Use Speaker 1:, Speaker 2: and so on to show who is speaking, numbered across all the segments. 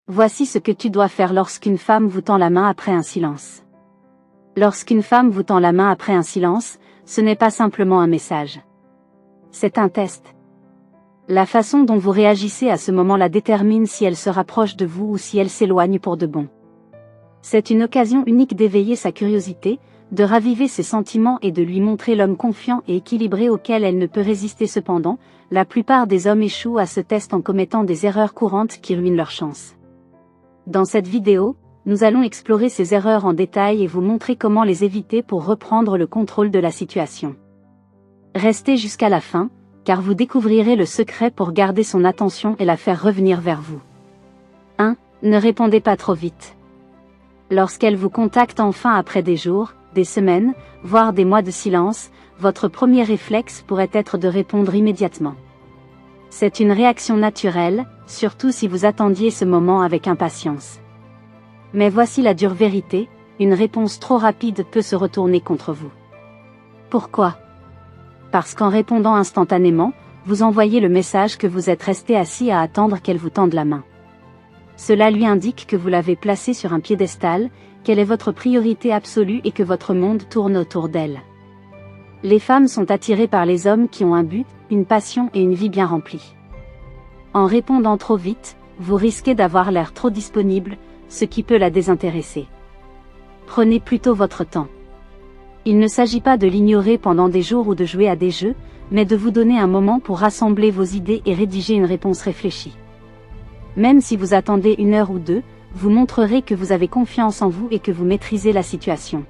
Speaker 1: Voici ce que tu dois faire lorsqu'une femme vous tend la main après un silence. Lorsqu'une femme vous tend la main après un silence, ce n'est pas simplement un message. C'est un test. La façon dont vous réagissez à ce moment-là détermine si elle se rapproche de vous ou si elle s'éloigne pour de bon. C'est une occasion unique d'éveiller sa curiosité, de raviver ses sentiments et de lui montrer l'homme confiant et équilibré auquel elle ne peut résister. Cependant, la plupart des hommes échouent à ce test en commettant des erreurs courantes qui ruinent leur chance. Dans cette vidéo, nous allons explorer ces erreurs en détail et vous montrer comment les éviter pour reprendre le contrôle de la situation. Restez jusqu'à la fin, car vous découvrirez le secret pour garder son attention et la faire revenir vers vous. 1. Ne répondez pas trop vite. Lorsqu'elle vous contacte enfin après des jours, des semaines, voire des mois de silence, votre premier réflexe pourrait être de répondre immédiatement. C'est une réaction naturelle, surtout si vous attendiez ce moment avec impatience. Mais voici la dure vérité, une réponse trop rapide peut se retourner contre vous. Pourquoi ? Parce qu'en répondant instantanément, vous envoyez le message que vous êtes resté assis à attendre qu'elle vous tende la main. Cela lui indique que vous l'avez placée sur un piédestal, qu'elle est votre priorité absolue et que votre monde tourne autour d'elle. Les femmes sont attirées par les hommes qui ont un but, une passion et une vie bien remplie. En répondant trop vite, vous risquez d'avoir l'air trop disponible, ce qui peut la désintéresser. Prenez plutôt votre temps. Il ne s'agit pas de l'ignorer pendant des jours ou de jouer à des jeux, mais de vous donner un moment pour rassembler vos idées et rédiger une réponse réfléchie. Même si vous attendez 1 heure ou 2, vous montrerez que vous avez confiance en vous et que vous maîtrisez la situation.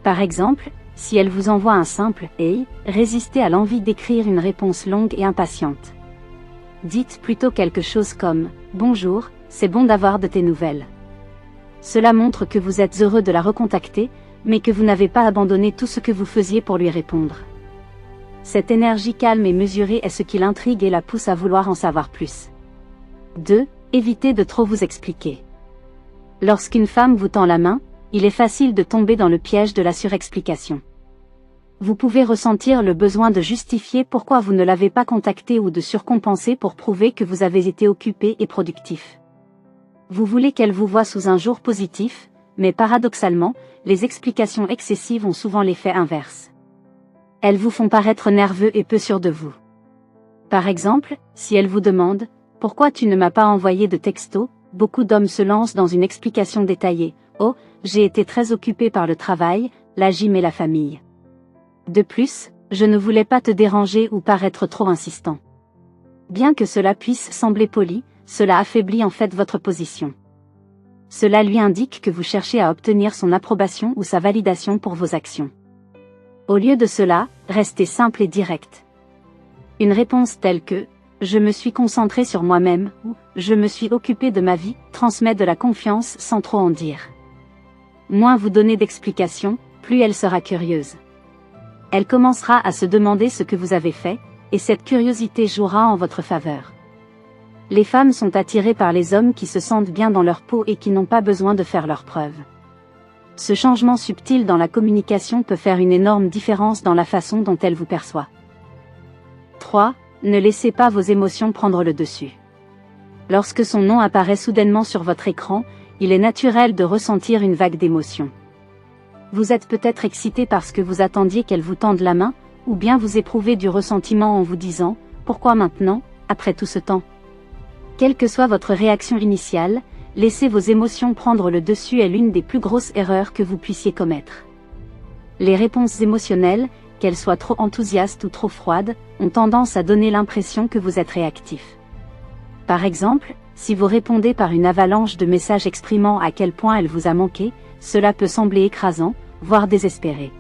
Speaker 1: Par exemple, si elle vous envoie un simple « Hey », résistez à l'envie d'écrire une réponse longue et impatiente. Dites plutôt quelque chose comme « Bonjour, c'est bon d'avoir de tes nouvelles ». Cela montre que vous êtes heureux de la recontacter, mais que vous n'avez pas abandonné tout ce que vous faisiez pour lui répondre. Cette énergie calme et mesurée est ce qui l'intrigue et la pousse à vouloir en savoir plus. 2. Évitez de trop vous expliquer. Lorsqu'une femme vous tend la main, il est facile de tomber dans le piège de la surexplication. Vous pouvez ressentir le besoin de justifier pourquoi vous ne l'avez pas contactée ou de surcompenser pour prouver que vous avez été occupé et productif. Vous voulez qu'elle vous voie sous un jour positif, mais paradoxalement, les explications excessives ont souvent l'effet inverse. Elles vous font paraître nerveux et peu sûr de vous. Par exemple, si elle vous demande « Pourquoi tu ne m'as pas envoyé de texto ?», beaucoup d'hommes se lancent dans une explication détaillée. « Oh, j'ai été très occupé par le travail, la gym et la famille. De plus, je ne voulais pas te déranger ou paraître trop insistant. » Bien que cela puisse sembler poli, cela affaiblit en fait votre position. Cela lui indique que vous cherchez à obtenir son approbation ou sa validation pour vos actions. Au lieu de cela, restez simple et direct. Une réponse telle que « Je me suis concentré sur moi-même » ou « Je me suis occupé de ma vie » transmet de la confiance sans trop en dire. Moins vous donnez d'explications, plus elle sera curieuse. Elle commencera à se demander ce que vous avez fait, et cette curiosité jouera en votre faveur. Les femmes sont attirées par les hommes qui se sentent bien dans leur peau et qui n'ont pas besoin de faire leurs preuves. Ce changement subtil dans la communication peut faire une énorme différence dans la façon dont elle vous perçoit. 3. Ne laissez pas vos émotions prendre le dessus. Lorsque son nom apparaît soudainement sur votre écran, il est naturel de ressentir une vague d'émotions. Vous êtes peut-être excité parce que vous attendiez qu'elle vous tende la main, ou bien vous éprouvez du ressentiment en vous disant « Pourquoi maintenant, après tout ce temps ?» Quelle que soit votre réaction initiale, laisser vos émotions prendre le dessus est l'une des plus grosses erreurs que vous puissiez commettre. Les réponses émotionnelles, qu'elles soient trop enthousiastes ou trop froides, ont tendance à donner l'impression que vous êtes réactif. Par exemple, si vous répondez par une avalanche de messages exprimant à quel point elle vous a manqué, cela peut sembler écrasant, voire désespéré.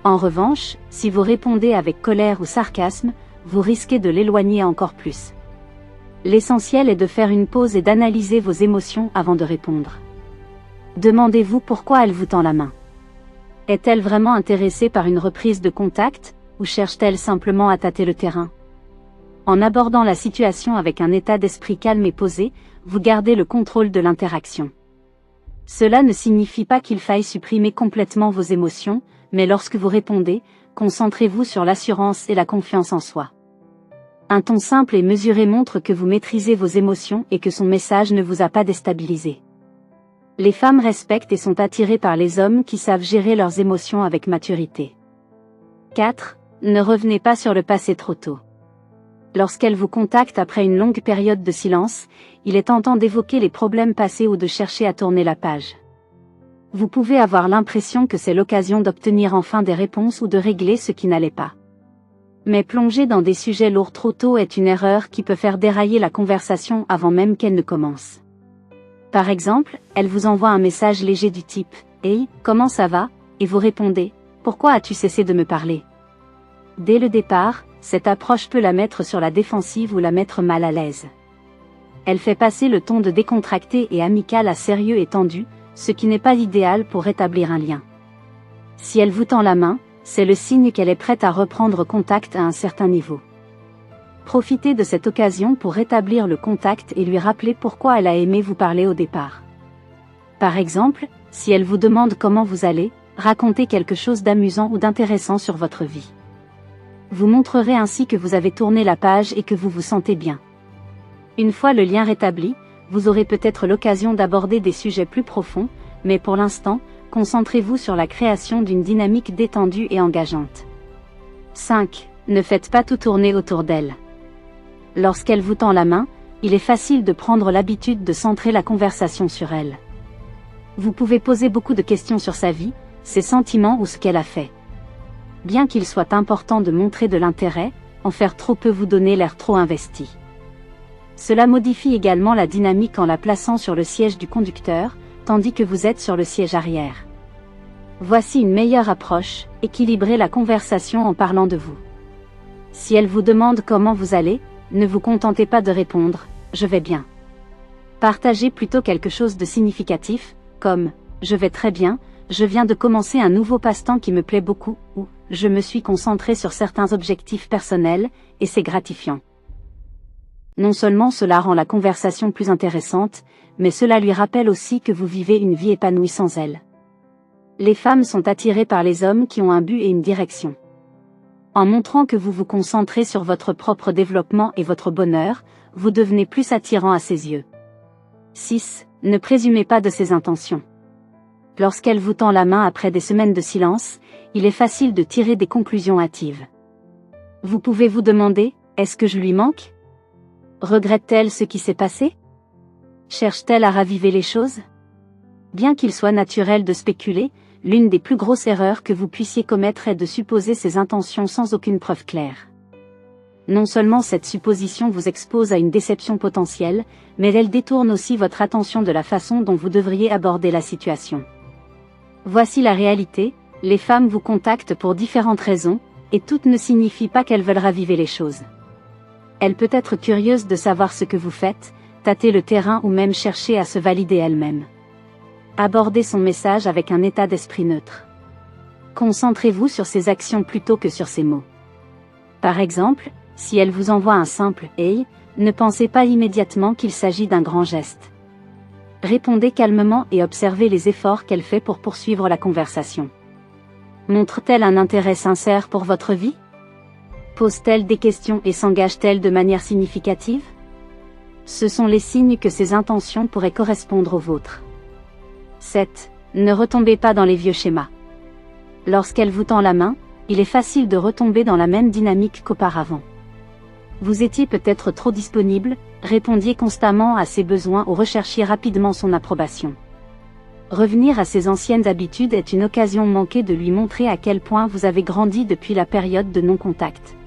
Speaker 1: En revanche, si vous répondez avec colère ou sarcasme, vous risquez de l'éloigner encore plus. L'essentiel est de faire une pause et d'analyser vos émotions avant de répondre. Demandez-vous pourquoi elle vous tend la main. Est-elle vraiment intéressée par une reprise de contact, ou cherche-t-elle simplement à tâter le terrain ? En abordant la situation avec un état d'esprit calme et posé, vous gardez le contrôle de l'interaction. Cela ne signifie pas qu'il faille supprimer complètement vos émotions, mais lorsque vous répondez, concentrez-vous sur l'assurance et la confiance en soi. Un ton simple et mesuré montre que vous maîtrisez vos émotions et que son message ne vous a pas déstabilisé. Les femmes respectent et sont attirées par les hommes qui savent gérer leurs émotions avec maturité. 4. Ne revenez pas sur le passé trop tôt. Lorsqu'elle vous contacte après une longue période de silence, il est tentant d'évoquer les problèmes passés ou de chercher à tourner la page. Vous pouvez avoir l'impression que c'est l'occasion d'obtenir enfin des réponses ou de régler ce qui n'allait pas. Mais plonger dans des sujets lourds trop tôt est une erreur qui peut faire dérailler la conversation avant même qu'elle ne commence. Par exemple, elle vous envoie un message léger du type « Hey, comment ça va ?» et vous répondez « Pourquoi as-tu cessé de me parler ?» Dès le départ, cette approche peut la mettre sur la défensive ou la mettre mal à l'aise. Elle fait passer le ton de décontracté et amical à sérieux et tendu, ce qui n'est pas idéal pour rétablir un lien. Si elle vous tend la main, c'est le signe qu'elle est prête à reprendre contact à un certain niveau. Profitez de cette occasion pour rétablir le contact et lui rappeler pourquoi elle a aimé vous parler au départ. Par exemple, si elle vous demande comment vous allez, racontez quelque chose d'amusant ou d'intéressant sur votre vie. Vous montrerez ainsi que vous avez tourné la page et que vous vous sentez bien. Une fois le lien rétabli, vous aurez peut-être l'occasion d'aborder des sujets plus profonds, mais pour l'instant, concentrez-vous sur la création d'une dynamique détendue et engageante. 5. Ne faites pas tout tourner autour d'elle. Lorsqu'elle vous tend la main, il est facile de prendre l'habitude de centrer la conversation sur elle. Vous pouvez poser beaucoup de questions sur sa vie, ses sentiments ou ce qu'elle a fait. Bien qu'il soit important de montrer de l'intérêt, en faire trop peut vous donner l'air trop investi. Cela modifie également la dynamique en la plaçant sur le siège du conducteur, tandis que vous êtes sur le siège arrière. Voici une meilleure approche, équilibrez la conversation en parlant de vous. Si elle vous demande comment vous allez, ne vous contentez pas de répondre « je vais bien ». Partagez plutôt quelque chose de significatif, comme « je vais très bien », je viens de commencer un nouveau passe-temps qui me plaît beaucoup, ou je me suis concentré sur certains objectifs personnels, et c'est gratifiant. Non seulement cela rend la conversation plus intéressante, mais cela lui rappelle aussi que vous vivez une vie épanouie sans elle. Les femmes sont attirées par les hommes qui ont un but et une direction. En montrant que vous vous concentrez sur votre propre développement et votre bonheur, vous devenez plus attirant à ses yeux. 6. Ne présumez pas de ses intentions. Lorsqu'elle vous tend la main après des semaines de silence, il est facile de tirer des conclusions hâtives. Vous pouvez vous demander, est-ce que je lui manque ? Regrette-t-elle ce qui s'est passé ? Cherche-t-elle à raviver les choses ? Bien qu'il soit naturel de spéculer, l'une des plus grosses erreurs que vous puissiez commettre est de supposer ses intentions sans aucune preuve claire. Non seulement cette supposition vous expose à une déception potentielle, mais elle détourne aussi votre attention de la façon dont vous devriez aborder la situation. Voici la réalité, les femmes vous contactent pour différentes raisons, et toutes ne signifient pas qu'elles veulent raviver les choses. Elle peut être curieuse de savoir ce que vous faites, tâter le terrain ou même chercher à se valider elle-même. Abordez son message avec un état d'esprit neutre. Concentrez-vous sur ses actions plutôt que sur ses mots. Par exemple, si elle vous envoie un simple « Hey », ne pensez pas immédiatement qu'il s'agit d'un grand geste. Répondez calmement et observez les efforts qu'elle fait pour poursuivre la conversation. Montre-t-elle un intérêt sincère pour votre vie ? Pose-t-elle des questions et s'engage-t-elle de manière significative ? Ce sont les signes que ses intentions pourraient correspondre aux vôtres. 7. Ne retombez pas dans les vieux schémas. Lorsqu'elle vous tend la main, il est facile de retomber dans la même dynamique qu'auparavant. Vous étiez peut-être trop disponible, répondiez constamment à ses besoins ou recherchiez rapidement son approbation. Revenir à ses anciennes habitudes est une occasion manquée de lui montrer à quel point vous avez grandi depuis la période de non-contact.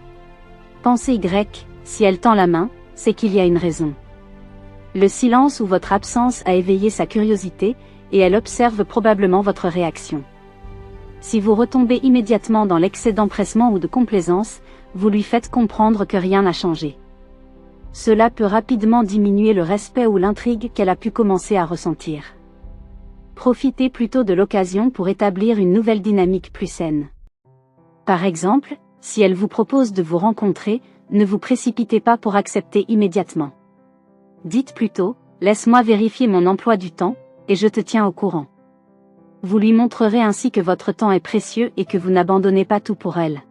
Speaker 1: Pensez Y, si elle tend la main, c'est qu'il y a une raison. Le silence ou votre absence a éveillé sa curiosité, et elle observe probablement votre réaction. Si vous retombez immédiatement dans l'excès d'empressement ou de complaisance, vous lui faites comprendre que rien n'a changé. Cela peut rapidement diminuer le respect ou l'intrigue qu'elle a pu commencer à ressentir. Profitez plutôt de l'occasion pour établir une nouvelle dynamique plus saine. Par exemple, si elle vous propose de vous rencontrer, ne vous précipitez pas pour accepter immédiatement. Dites plutôt, laisse-moi vérifier mon emploi du temps, et je te tiens au courant. Vous lui montrerez ainsi que votre temps est précieux et que vous n'abandonnez pas tout pour elle.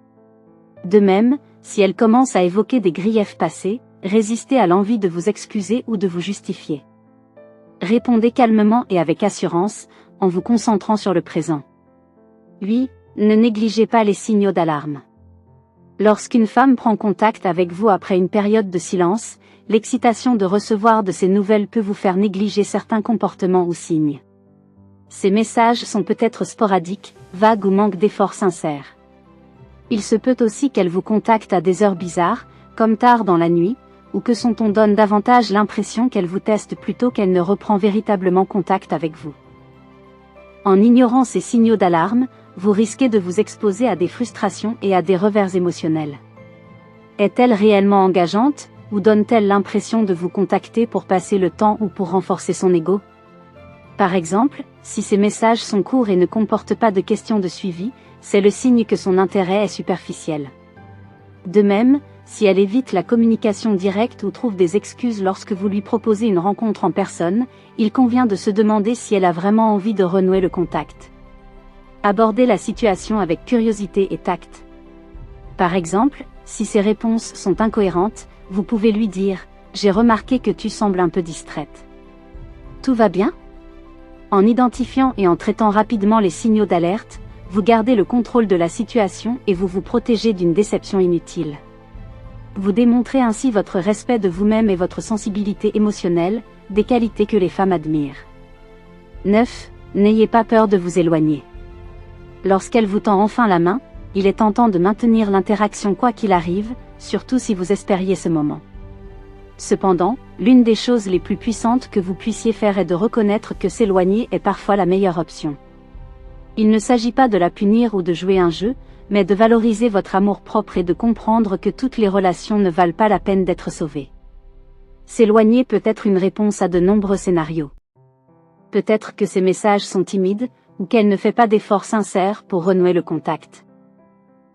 Speaker 1: De même, Si elle commence à évoquer des griefs passés, résistez à l'envie de vous excuser ou de vous justifier. Répondez calmement et avec assurance, en vous concentrant sur le présent. 8. Ne négligez pas les signaux d'alarme. Lorsqu'une femme prend contact avec vous après une période de silence, l'excitation de recevoir de ces nouvelles peut vous faire négliger certains comportements ou signes. Ces messages sont peut-être sporadiques, vagues ou manquent d'efforts sincères. Il se peut aussi qu'elle vous contacte à des heures bizarres, comme tard dans la nuit, ou que son ton donne davantage l'impression qu'elle vous teste plutôt qu'elle ne reprend véritablement contact avec vous. En ignorant ces signaux d'alarme, vous risquez de vous exposer à des frustrations et à des revers émotionnels. Est-elle réellement engageante, ou donne-t-elle l'impression de vous contacter pour passer le temps ou pour renforcer son ego ? Par exemple, si ces messages sont courts et ne comportent pas de questions de suivi, c'est le signe que son intérêt est superficiel. De même, si elle évite la communication directe ou trouve des excuses lorsque vous lui proposez une rencontre en personne, il convient de se demander si elle a vraiment envie de renouer le contact. Abordez la situation avec curiosité et tact. Par exemple, si ses réponses sont incohérentes, vous pouvez lui dire « J'ai remarqué que tu sembles un peu distraite. Tout va bien ?» En identifiant et en traitant rapidement les signaux d'alerte, vous gardez le contrôle de la situation et vous vous protégez d'une déception inutile. Vous démontrez ainsi votre respect de vous-même et votre sensibilité émotionnelle, des qualités que les femmes admirent. 9. N'ayez pas peur de vous éloigner. Lorsqu'elle vous tend enfin la main, il est tentant de maintenir l'interaction quoi qu'il arrive, surtout si vous espériez ce moment. Cependant, l'une des choses les plus puissantes que vous puissiez faire est de reconnaître que s'éloigner est parfois la meilleure option. Il ne s'agit pas de la punir ou de jouer un jeu, mais de valoriser votre amour-propre et de comprendre que toutes les relations ne valent pas la peine d'être sauvées. S'éloigner peut être une réponse à de nombreux scénarios. Peut-être que ces messages sont timides, ou qu'elle ne fait pas d'efforts sincères pour renouer le contact.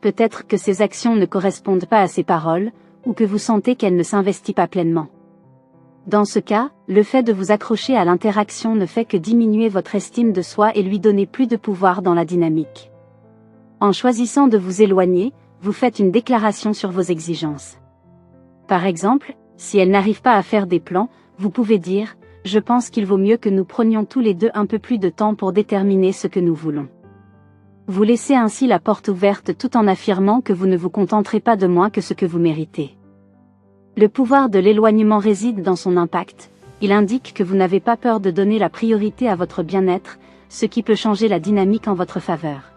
Speaker 1: Peut-être que ses actions ne correspondent pas à ses paroles, ou que vous sentez qu'elle ne s'investit pas pleinement. Dans ce cas, le fait de vous accrocher à l'interaction ne fait que diminuer votre estime de soi et lui donner plus de pouvoir dans la dynamique. En choisissant de vous éloigner, vous faites une déclaration sur vos exigences. Par exemple, si elle n'arrive pas à faire des plans, vous pouvez dire « Je pense qu'il vaut mieux que nous prenions tous les deux un peu plus de temps pour déterminer ce que nous voulons. » Vous laissez ainsi la porte ouverte tout en affirmant que vous ne vous contenterez pas de moins que ce que vous méritez. Le pouvoir de l'éloignement réside dans son impact, il indique que vous n'avez pas peur de donner la priorité à votre bien-être, ce qui peut changer la dynamique en votre faveur.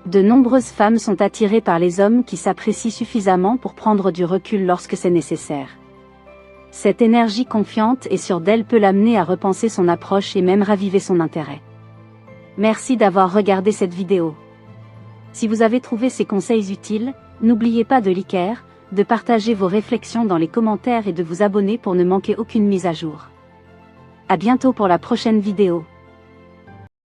Speaker 1: De nombreuses femmes sont attirées par les hommes qui s'apprécient suffisamment pour prendre du recul lorsque c'est nécessaire. Cette énergie confiante et sûre d'elle peut l'amener à repenser son approche et même raviver son intérêt. Merci d'avoir regardé cette vidéo. Si vous avez trouvé ces conseils utiles, n'oubliez pas de liker, de partager vos réflexions dans les commentaires et de vous abonner pour ne manquer aucune mise à jour. À bientôt pour la prochaine vidéo.